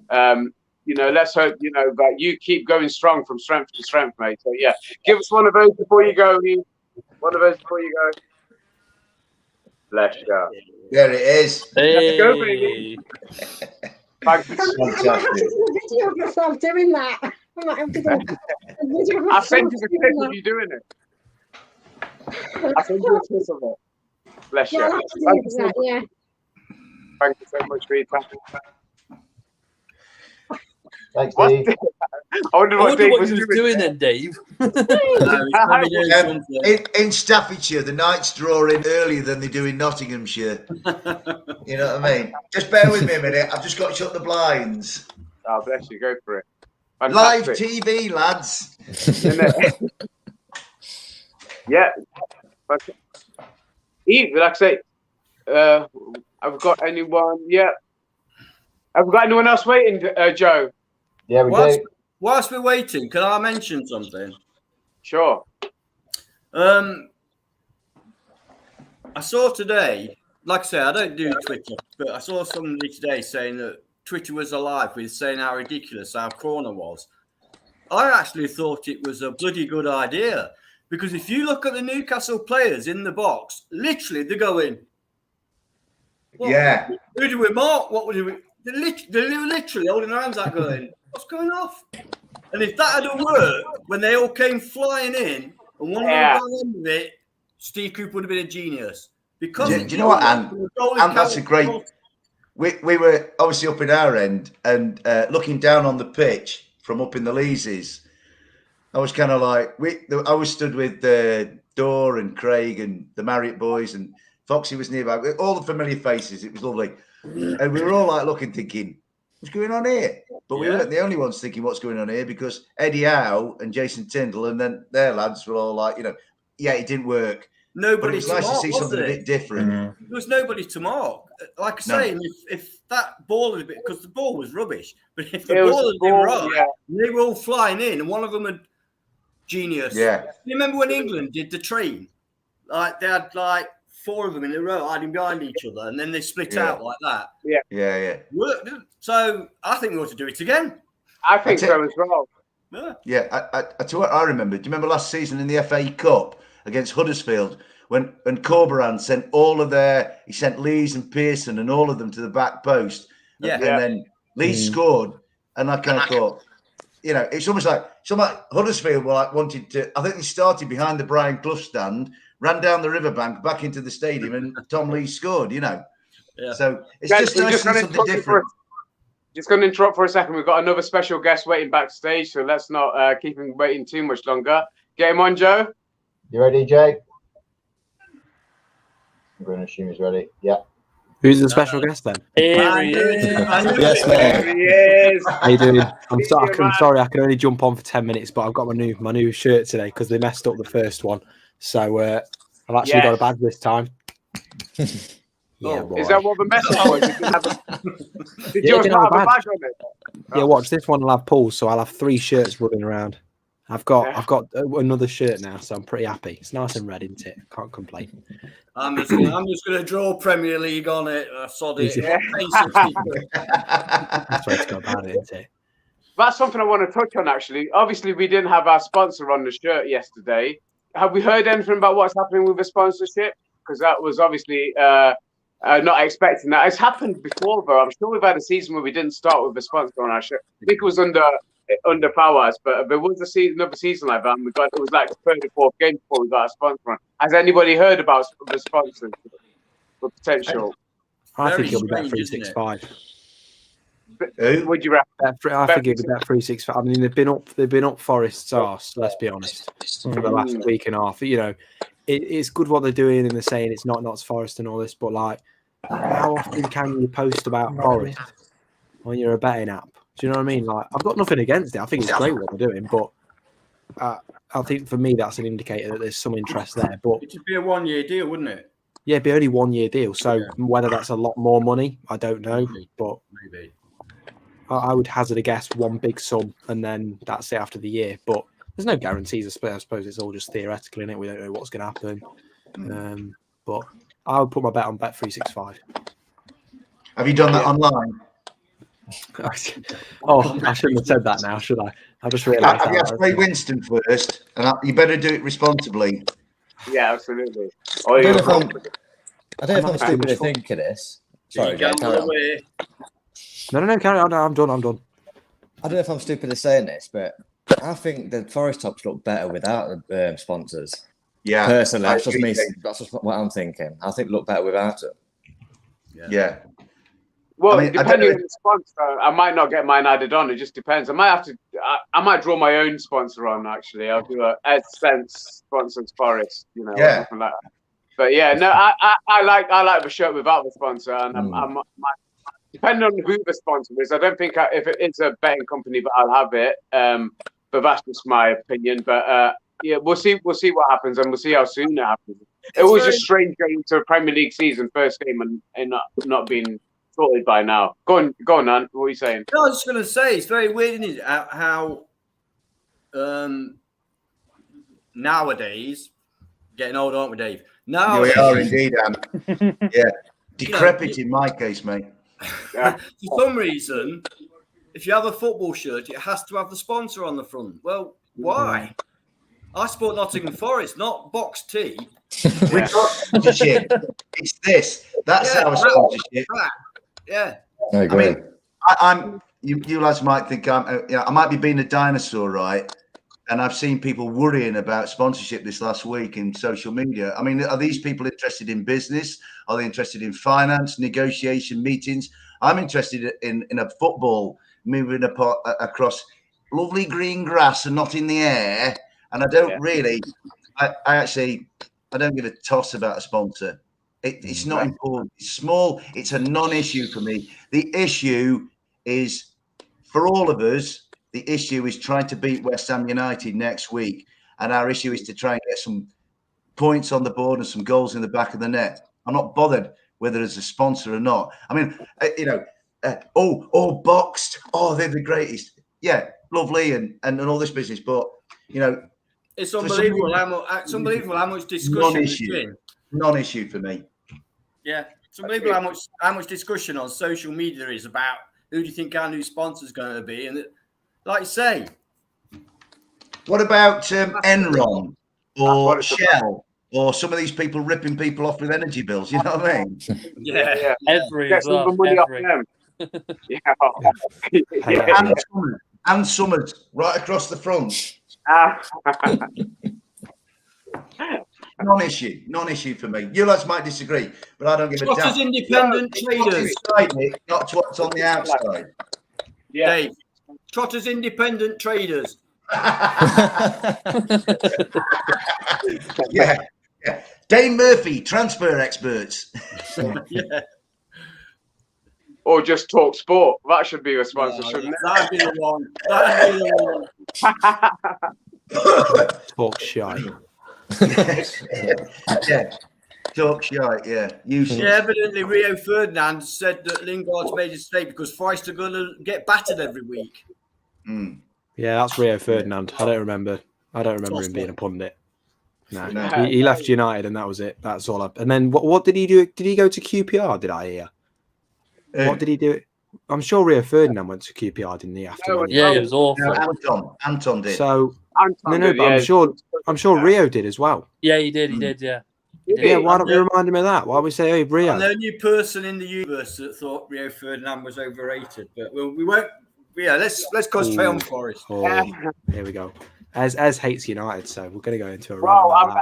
And let's hope that you keep going strong from strength to strength, mate. So yeah, give us one of those before you go. One of those before you go. Bless you. There it is. Let's go, baby. Thank you. I might have to do a video of myself doing that. I might have to do a video of myself. I'll send you the clip of you doing it. I'll send you a clip of it. Bless you. Yeah, I'll have to do that, yeah. Thank you so much for your time. Thanks, Dave. I wonder what Dave was doing then, Dave. In Staffordshire, the Knights draw in earlier than they do in Nottinghamshire. You know what I mean? Just bear with me a minute. I've just got to shut the blinds. Oh, bless you. Go for it. Fantastic. Live TV, lads. Yeah. Eve, like I say, have we got anyone? Yeah. Have we got anyone else waiting, Joe? Yeah, we do. Whilst we're waiting, can I mention something? Sure. I saw today like I say, I don't do Twitter, but I saw somebody today saying that Twitter was alive with saying how ridiculous our corner was. I actually thought it was a bloody good idea because if you look at the Newcastle players in the box, literally they're going, Yeah. Who do we mark? What do we? They're literally holding their hands out going, what's going off? And if that had worked when they all came flying in and one of them got in with it, Steve Cooper would have been a genius. Because do you know what, Anne? Anne, that's a great. We were obviously up at our end and looking down on the pitch from up in the Leases. I was kind of like, I was stood with Dor and Craig and the Marriott boys, and Foxy was nearby. All the familiar faces. It was lovely. And we were all like looking, thinking, what's going on here? But we weren't the only ones thinking what's going on here because Eddie Howe and Jason Tyndall and then their lads were all like, it didn't work. Nobody But it was nice to see something a bit different. There was nobody to mark. Like I say, if that ball had been, because the ball was rubbish, but if the ball had been right, they were all flying in, and one of them had genius. Yeah. You remember when England did the train? Like they had like 4 of them in a row hiding behind each other, and then they split out like that. Yeah. So I think we ought to do it again. I think so as well. Yeah. I tell you what I remember. Do you remember last season in the FA Cup against Huddersfield when Corberan sent he sent Lees and Pearson and all of them to the back post. And then Lees scored, and I kind of thought, it's almost like Huddersfield were like wanted to. I think they started behind the Brian Clough stand, ran down the riverbank back into the stadium, and Tom Lee scored. Yeah. So it's just nice to see something different. Just going to interrupt for a second. We've got another special guest waiting backstage, so let's not keep him waiting too much longer. Get him on, Joe. You ready, Jake? I'm going to assume he's ready. Yeah. Who's the special guest then? Here he is. Yes, mate. There he is. How you doing? I'm sorry, I can only jump on for 10 minutes, but I've got my new shirt today because they messed up the first one. So I've actually got a badge this time. Is that what the message was? Did yours not have a badge on it? Yeah, watch this one. I'll have pulls, so I'll have 3 shirts running around. I've got another shirt now, so I'm pretty happy. It's nice and red, isn't it? Can't complain. I'm just gonna draw Premier League on it. I saw it. That's where it's got about it, isn't it? That's something I want to touch on, actually. Obviously, we didn't have our sponsor on the shirt yesterday. Have we heard anything about what's happening with the sponsorship? Because that was obviously not expecting that. It's happened before, though. I'm sure we've had a season where we didn't start with a sponsor on our shirt. I think it was under Powers, but there was another season like that, and it was like the 3rd or 4th game before we got a sponsor on. Has anybody heard about the sponsors for potential? I think it'll be Bet 365. Would you reckon? I think it'll be Bet 365. I mean, they've been up Forest's arse. Let's be honest, for the last week and a half. It's good what they're doing, and they're saying it's not Forest and all this, but like, how often can you post about Forest when you're a betting app? Do you know what I mean? Like, I've got nothing against it. I think it's great what they're doing, but I think for me that's an indicator that there's some interest there. But it should be a 1-year deal, wouldn't it? Yeah, it'd be only 1-year deal. So whether that's a lot more money, I don't know. But maybe I would hazard a guess 1 big sum, and then that's it after the year. But there's no guarantees. I suppose it's all just theoretical, innit? We don't know what's going to happen. But I would put my bet on Bet 365. Have you done that online? Oh, I shouldn't have said that now, should I? I just realised. Have you asked Ray Winston first? And you better do it responsibly. Yeah, absolutely. I don't know if I'm stupid to think of this. Sorry, Jay, carry on. No, carry on. I'm done. I don't know if I'm stupid to saying this, but I think the Forest tops look better without the sponsors. Yeah, personally, that's just me. That's just what I'm thinking. I think look better without it. Yeah. Well, depending on the sponsor, I might not get mine added on. It just depends. I might draw my own sponsor on. Actually, I'll do a AdSense sponsored Forest. Something like that. But yeah, no, I like the shirt without the sponsor, and depending on who the sponsor is, I don't think if it is a betting company, but I'll have it. But that's just my opinion. But yeah, we'll see what happens, and we'll see how soon it happens. It was just strange going to a Premier League season, first game, and not being sorted by now. Go on, Nan. What are you saying? No, I was just going to say it's very weird, isn't it? How nowadays, getting old, aren't we, Dave? Now we are indeed, Anne. Yeah. decrepit in my case, mate. Yeah. For some reason, if you have a football shirt, it has to have the sponsor on the front. Well, why? I support Nottingham Forest, not Box Tea. We've got sponsorship. It's this. That's our sponsorship. Yeah. I agree. I mean, I'm. You lads might think I might be being a dinosaur, right? And I've seen people worrying about sponsorship this last week in social media. I mean, are these people interested in business? Are they interested in finance, negotiation, meetings? I'm interested in a football moving across lovely green grass and not in the air. And I don't really, I don't give a toss about a sponsor. It's not important. It's small. It's a non-issue for me. The issue is, for all of us, the issue is trying to beat West Ham United next week. And our issue is to try and get some points on the board and some goals in the back of the net. I'm not bothered whether there's a sponsor or not. I mean, Boxed. Oh, they're the greatest. Yeah, lovely and all this business. But, it's unbelievable how much discussion there's been. Non-issue for me. Yeah, it's unbelievable how much discussion on social media is about who do you think our new sponsor is going to be, and like you say, what about Enron or Shell or some of these people ripping people off with energy bills? You know what I mean? Yeah. Get some of the money off them. Yeah. And Summers right across the front. Non-issue for me. You lads might disagree, but I don't give a damn. Trotters independent traders. Not to what's on the outside. Yeah. Dave, Trotters independent traders. Yeah. Dane Murphy, transfer experts. Yeah. Or just Talk Sport. That should be a sponsor, shouldn't it? That'd be the one. That'd be the one. Talk shy. Yeah. Talk shite, yeah. Yeah, evidently Rio Ferdinand said that Lingard's made a mistake because Forest are going to get battered every week. Yeah, that's Rio Ferdinand. I don't remember him being a pundit. No. He left United and that was it. That's all up. And then what did he do? Did he go to QPR? Did I hear? What did he do? I'm sure Rio Ferdinand went to QPR, didn't he? After yeah, it was awful. No, Anton did. So Anton did, but I'm sure Rio did as well. Yeah, he did. He did. Yeah. Yeah, why don't we remind him of that? Why don't we say, hey, Rio? I'm the only person in the universe that thought Rio Ferdinand was overrated, but we won't. Yeah, let's concentrate on Forest. Here we go. As hates United, so we're going to go into a well, I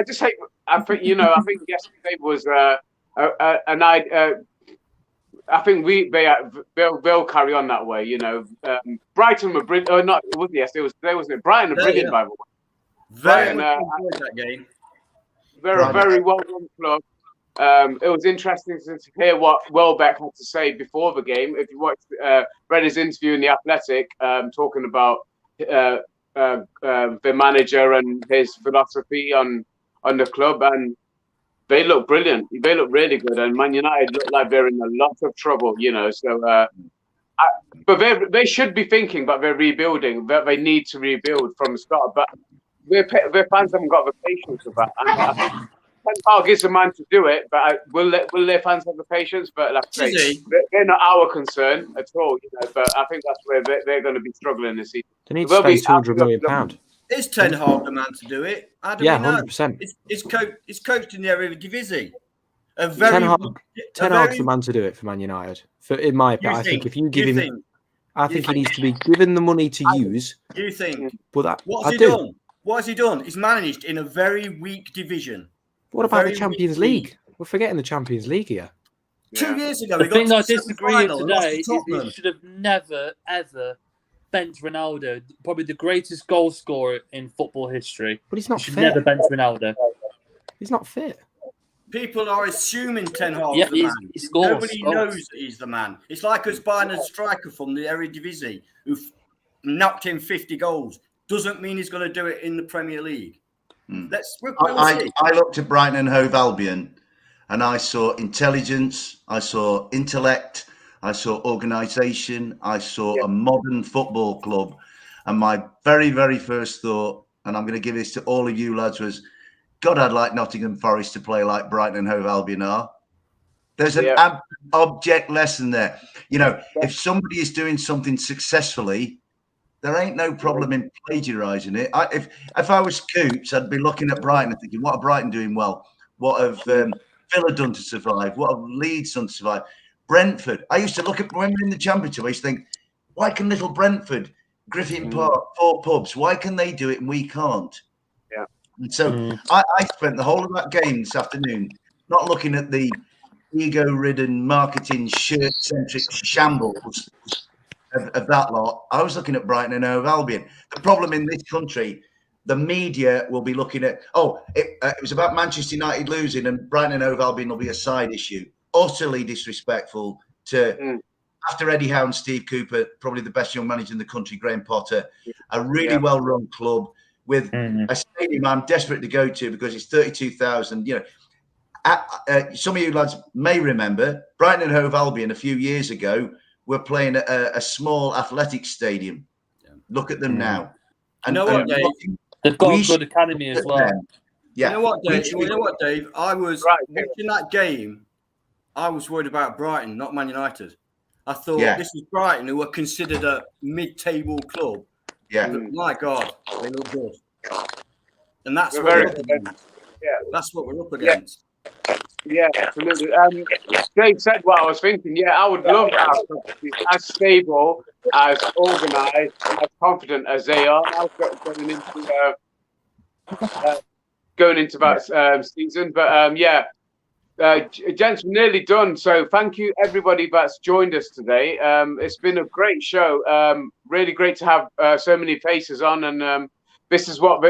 just hate. I think I think yesterday was an idea. I think they'll carry on that way. Brighton were brilliant. Or not? It wasn't yesterday. It was today, wasn't it? Brighton were brilliant, by the way. Very enjoyed that game. Very well run club. It was interesting to hear what Welbeck had to say before the game. If you watched read his interview in The Athletic, talking about the manager and his philosophy on the club, and they look brilliant. They look really good, and Man United look like they're in a lot of trouble. So. But they should be thinking, but they're rebuilding. That they need to rebuild from the start. But their fans haven't got the patience for that. Ten Hag is the man to do it, but will their fans have the patience? But like I say, they're not our concern at all. But I think that's where they're going to be struggling this season. They need to spend £200 million. Is Ten Hag the man to do it? Yeah, 100%. It's coached in the Eredivisie. Ten Hag's the man to do it for Man United. In my opinion, I think if you give him, I think he needs to be given the money to use. You think? But What has he done? He's managed in a very weak division. What about the Champions League? We're forgetting the Champions League here. 2 years ago, the thing I disagree with today is he should have never, ever benched Ronaldo. Probably the greatest goal scorer in football history. But he's not fit. Never bench Ronaldo. He's not fit. People are assuming Ten Hag's the man. He scores, Nobody knows that he's the man. It's like us buying a striker from the Eredivisie who knocked in 50 goals. Doesn't mean he's going to do it in the Premier League. I looked at Brighton and Hove Albion and I saw intelligence, I saw intellect, I saw organisation, I saw a modern football club. And my very, very first thought, and I'm going to give this to all of you lads, was, God, I'd like Nottingham Forest to play like Brighton and Hove Albion are. There's an object lesson there. You know, if somebody is doing something successfully, there ain't no problem in plagiarising it. If I was Coops, I'd be looking at Brighton and thinking, what are Brighton doing well? What have Villa done to survive? What have Leeds done to survive? Brentford. I used to look at, when we were in the Championship, I used to think, why can little Brentford, Griffin Park, 4 pubs, why can they do it and we can't? Yeah. And so I spent the whole of that game this afternoon not looking at the ego-ridden marketing shirt-centric shambles of that lot. I was looking at Brighton and Hove Albion. The problem in this country, the media will be looking at, it was about Manchester United losing and Brighton and Hove Albion will be a side issue. Utterly disrespectful to, after Eddie Howe and Steve Cooper, probably the best young manager in the country, Graham Potter, a really well-run club with a stadium I'm desperate to go to because it's 32,000. You know, some of you lads may remember Brighton and Hove Albion a few years ago were playing at a small athletic stadium. Look at them now. And you know what, Dave? They've got a good academy as well. Yeah. You know what, Dave? I was watching that game. I was worried about Brighton, not Man United. I thought this was Brighton, who were considered a mid-table club. Yeah. But my God, they look good. And that's what we're we're up against. Yeah. That's what we're up against. Yeah, absolutely. Dave said what I was thinking. Yeah, I would love to have companies as stable, as organised, and as confident as they are. I was going into that season, but gents, we're nearly done. So thank you everybody that's joined us today. It's been a great show. Really great to have so many faces on, and this is what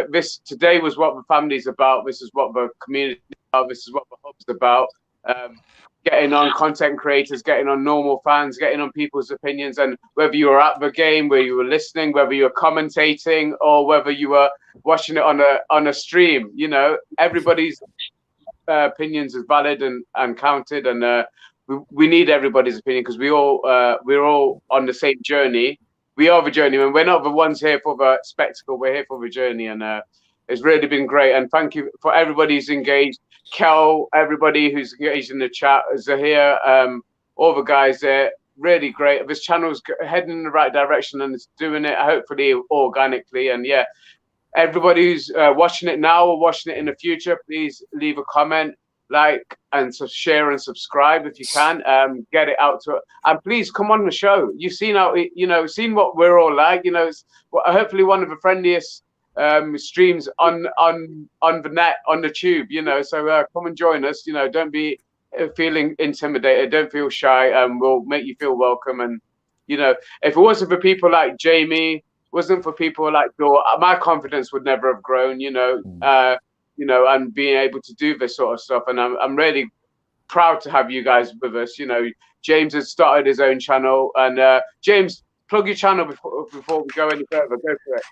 today was what the family's about. This is what the community is about. This is what the hub's about. Getting on content creators, getting on normal fans, getting on people's opinions, and whether you were at the game, whether you were listening, whether you were commentating, or whether you were watching it on a stream, you know, everybody's opinions is valid and counted, and we need everybody's opinion because we're all on the same journey. We are the journey, and we're not the ones here for the spectacle. We're here for the journey, and it's really been great. And thank you for everybody who's engaged. Kel, everybody who's engaged in the chat, Zahir, all the guys there. Really great. This channel's heading in the right direction, and it's doing it hopefully organically. And yeah, everybody who's watching it now or watching it in the future, please leave a comment, like, and share and subscribe if you can. Get it out to, and please come on the show. You've seen seen what we're all like. You know, it's hopefully one of the friendliest streams on the net, on the tube. You know, so come and join us. You know, don't be feeling intimidated. Don't feel shy. We'll make you feel welcome. And you know, if it wasn't for people like Jamie, wasn't for people like Dor, my confidence would never have grown. You know, and being able to do this sort of stuff. And I'm really proud to have you guys with us. You know, James has started his own channel, and James, plug your channel before we go any further. Go for it.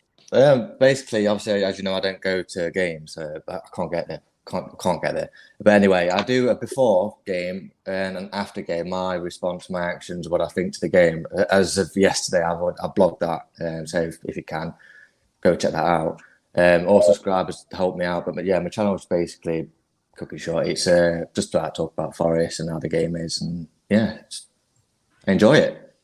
Basically, obviously, as you know, I don't go to games. I can't get there. Can't get there. But anyway, I do a before game and an after game. My response, my actions, what I think to the game. As of yesterday, I blogged that. So if you can, go check that out. All subscribers help me out. But yeah, my channel is basically cooking short. It's just to talk about Forest and how the game is, and yeah, enjoy it.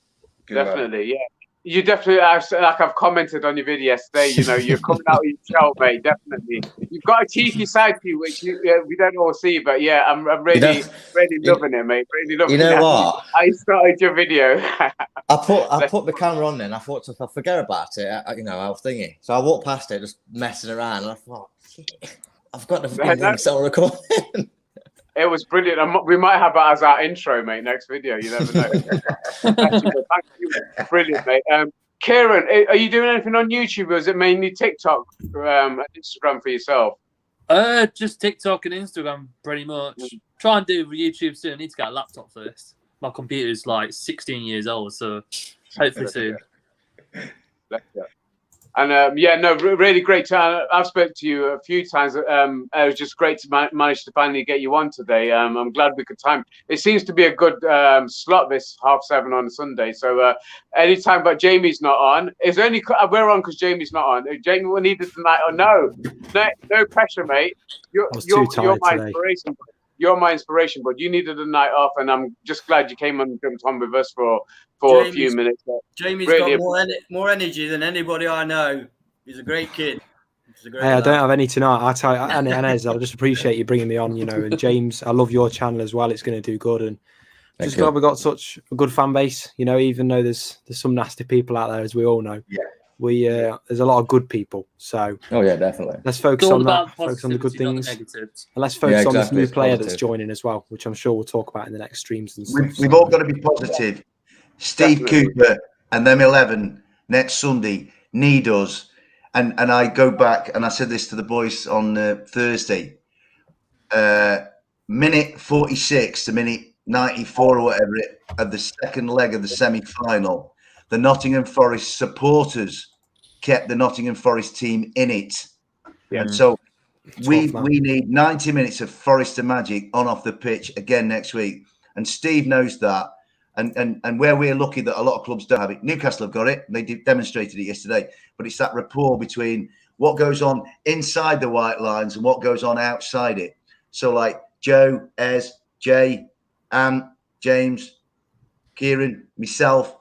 Definitely, yeah. You definitely, like I've commented on your video yesterday, you know, you're coming out of your shell, mate, definitely. You've got a cheeky side to you, which we don't all see, but yeah, I'm really loving it, mate. Really loving it. You know what? I started your video. I put the camera on there and I thought to forget about it, you know, I was thinking. So I walked past it, just messing around, and I thought, I've got the thing still recording. It was brilliant. We might have that as our intro, mate. Next video, you never know. Thank you. Brilliant, mate. Keiren, are you doing anything on YouTube, or is it mainly TikTok and Instagram for yourself? Just TikTok and Instagram, pretty much. Try and do YouTube soon. I need to get a laptop first. My computer's like 16 years old, so hopefully soon. And really great time. I've spoken to you a few times. It was just great to manage to finally get you on today. I'm glad we could time. It seems to be a good slot, this 7:30 on a Sunday. So anytime, but Jamie's not on. It's only we're on because Jamie's not on. If Jamie will need it tonight, or no pressure, mate. You're my inspiration. you're my inspiration, but you needed a night off, and I'm just glad you came and jumped on with us for a few minutes. Jamie's Really got more energy than anybody I know. He's a great kid. Hey, I don't have any tonight. I tell you, and Ez, I just appreciate you bringing me on. You know, and James, I love your channel as well. It's going to do good, and just glad we got such a good fan base. You know, even though there's some nasty people out there, as we all know. Yeah. There's a lot of good people. So definitely. Let's focus on that. Focus on the good things. And let's focus on this new player that's joining as well, which I'm sure we'll talk about in the next streams and stuff. We've all got to be positive. Steve Cooper and them 11 next Sunday need us. And I go back, and I said this to the boys on Thursday. Minute 46 to minute 94 or whatever of the second leg of the semi-final, the Nottingham Forest supporters kept the Nottingham Forest team in it. Yeah. And so we need 90 minutes of Forester magic on off the pitch again next week. And Steve knows that. And where we're lucky that a lot of clubs don't have it. Newcastle have got it. They demonstrated it yesterday. But it's that rapport between what goes on inside the white lines and what goes on outside it. So like Joe, Ez, Jay, Anne, James, Keiren, myself,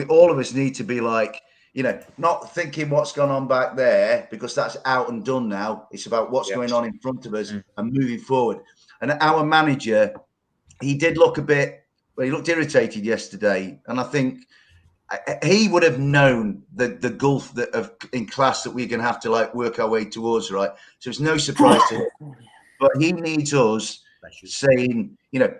all of us need to be like, you know, not thinking what's gone on back there, because that's out and done now. It's about what's going on in front of us and moving forward. And our manager, he did look a bit, he looked irritated yesterday, and I think he would have known the gulf in class that we're going to have to like work our way towards, right? So it's no surprise to him. But he needs us saying, you know,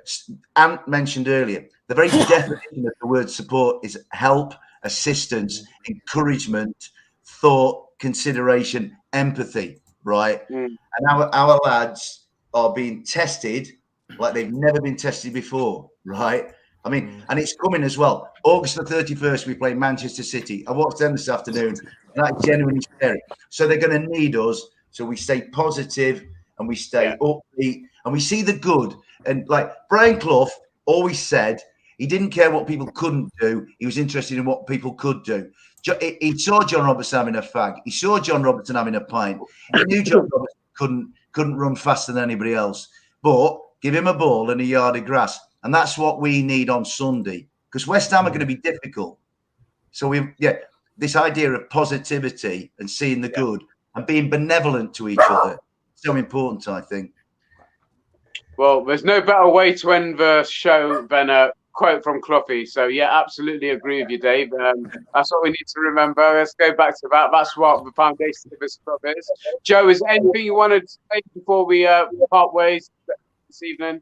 Ant mentioned earlier, the very definition of the word support is help, assistance, encouragement, thought, consideration, empathy, right? And our lads are being tested like they've never been tested before, right? I mean, and it's coming as well. August the 31st, we play Manchester City. I watched them this afternoon, and that's genuinely scary. So they're going to need us, so we stay positive and we stay upbeat and we see the good. And like Brian Clough always said, he didn't care what people couldn't do. He was interested in what people could do. He saw John Robertson having a fag. He saw John Robertson having a pint. He knew John Robertson couldn't run faster than anybody else. But give him a ball and a yard of grass. And that's what we need on Sunday, because West Ham are going to be difficult. So this idea of positivity and seeing the good and being benevolent to each other, so important, I think. Well, there's no better way to end the show than a quote from Cloughy. So yeah, absolutely agree with you, Dave. That's what we need to remember. Let's go back to that. That's what the foundation of this club is. Joe, is there anything you wanted to say before we part ways this evening?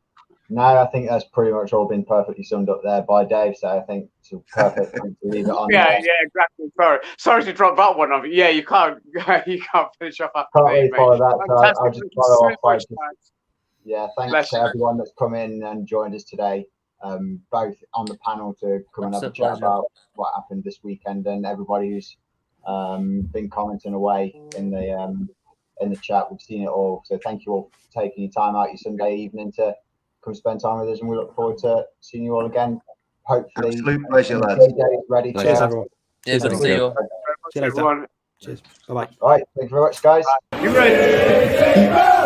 No, I think that's pretty much all been perfectly summed up there by Dave. So I think it's a perfect thing to leave it on. Yeah, exactly. Sorry to drop that one off. Yeah, you can't finish off after can't really follow that. So I'll just follow off. Thanks to everyone that's come in and joined us today, both on the panel to come and have a chat about what happened this weekend, and everybody who's been commenting away in the chat. We've seen it all. So thank you all for taking your time out your Sunday evening to come spend time with us, and we look forward to seeing you all again. Hopefully, absolute pleasure, lads. Ready. Cheers, everyone. Cheers, everyone. Cheers. Bye bye. Cheers. Bye bye. All right, thank you very much, guys. You ready?